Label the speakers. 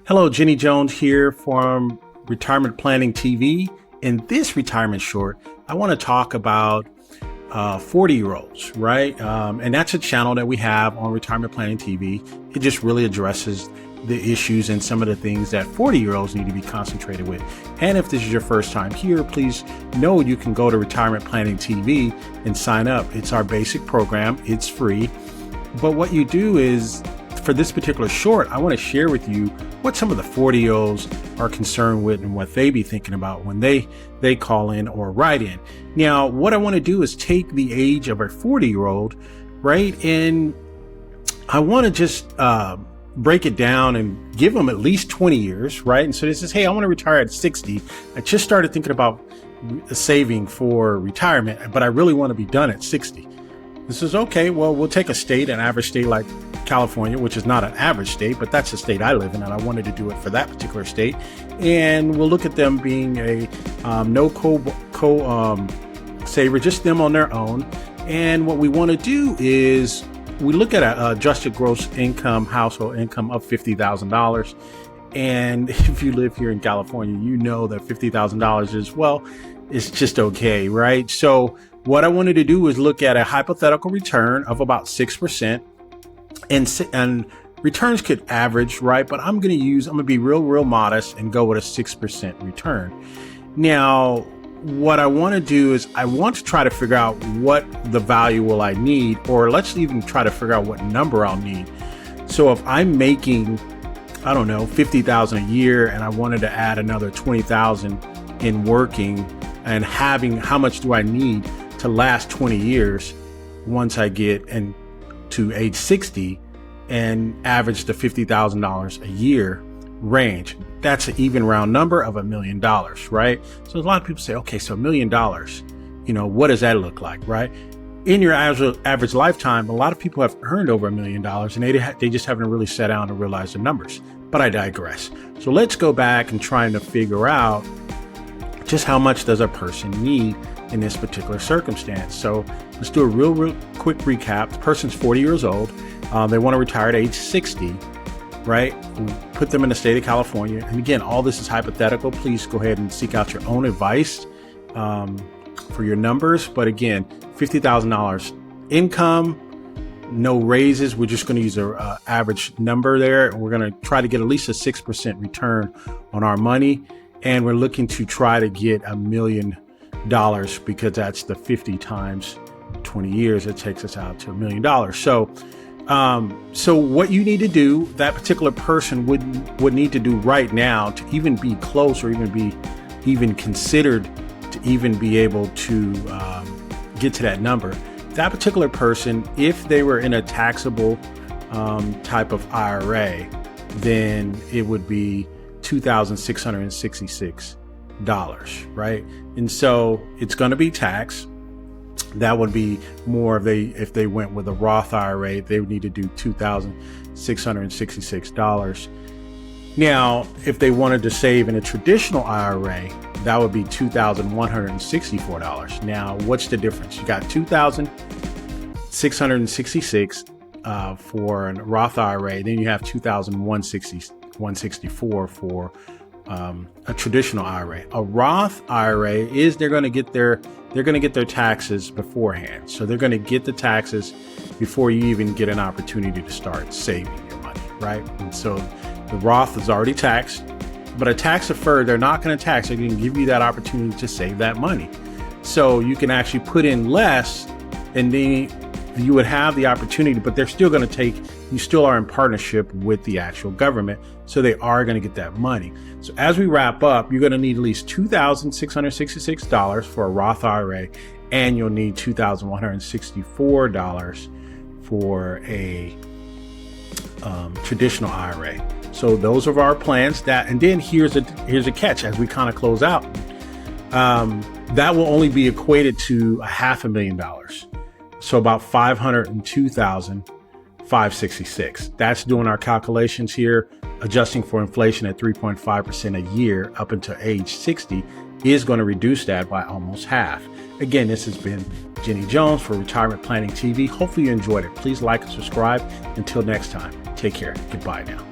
Speaker 1: Hello, Jenny Jones here from Retirement Planning TV. In this retirement short, I want to talk about 40-year-olds, right? And that's a channel that we have on Retirement Planning TV. It just really addresses the issues and some of the things that 40-year-olds need to be concentrated with. And if this is your first time here, please know you can go to Retirement Planning TV and sign up. It's our basic program. It's free. But what you do is, for this particular short, I want to share with you what some of the 40-year-olds are concerned with and what they be thinking about when they call in or write in. Now, what I want to do is take the age of a 40-year-old, right? And I want to just break it down and give them at least 20 years, right? And so this is, hey, I want to retire at 60. I just started thinking about saving for retirement, but I really want to be done at 60. This is okay. Well, we'll take a state, an average state like California, which is not an average state, but that's the state I live in, and I wanted to do it for that particular state. And we'll look at them being a no saver, just them on their own. And what we want to do is we look at an adjusted gross income, household income of $50,000. And if you live here in California, you know that $50,000 is, well, it's just okay, right? So what I wanted to do was look at a hypothetical return of about 6%, and returns could average, right? But I'm going to be real modest and go with a 6% return. Now, what I want to do is I want to try to figure out what the value will I need, or let's even try to figure out what number I'll need. So if I'm making, I don't know, $50,000 a year, and I wanted to add another $20,000 in working, and having, how much do I need to last 20 years once I get to age 60 and average the $50,000 a year range? That's an even round number of $1 million, right? So a lot of people say, okay, so $1 million, what does that look like, right? In your average lifetime, a lot of people have earned over $1 million, and they just haven't really sat down to realize the numbers. But I digress. So let's go back and trying to figure out just how much does a person need in this particular circumstance. So let's do a real quick recap. The person's 40 years old. They want to retire at age 60, right? We put them in the state of California. And again, all this is hypothetical. Please go ahead and seek out your own advice for your numbers. But again, $50,000 income, no raises. We're just going to use an average number there. And we're going to try to get at least a 6% return on our money. And we're looking to try to get $1 million, because that's the 50 times 20 years. It takes us out to $1 million. So what you need to do, that particular person would need to do right now to even be close, or even considered to even be able to get to that number. That particular person, if they were in a taxable type of IRA, then it would be $2,666, right? And so it's going to be taxed. That would be more if they went with a Roth IRA, they would need to do $2,666. Now, if they wanted to save in a traditional IRA, that would be $2,164. Now, what's the difference? You got $2,666 for a Roth IRA, then you have $2,164 for a traditional IRA. A Roth IRA is they're going to get their taxes beforehand. So they're going to get the taxes before you even get an opportunity to start saving your money, right? And so the Roth is already taxed, but a tax deferred, they're not going to tax. They're going to give you that opportunity to save that money. So you can actually put in less, and then you would have the opportunity, but they're still going to you still are in partnership with the actual government. So they are going to get that money. So as we wrap up, you're going to need at least $2,666 for a Roth IRA, and you'll need $2,164 for a traditional IRA. So those are our plans. And then here's a catch as we kind of close out. That will only be equated to $500,000. So about $502,566. That's doing our calculations here, adjusting for inflation at 3.5% a year up until age 60 is going to reduce that by almost half. Again, this has been Jenny Jones for Retirement Planning TV. Hopefully you enjoyed it. Please like and subscribe. Until next time, take care. Goodbye now.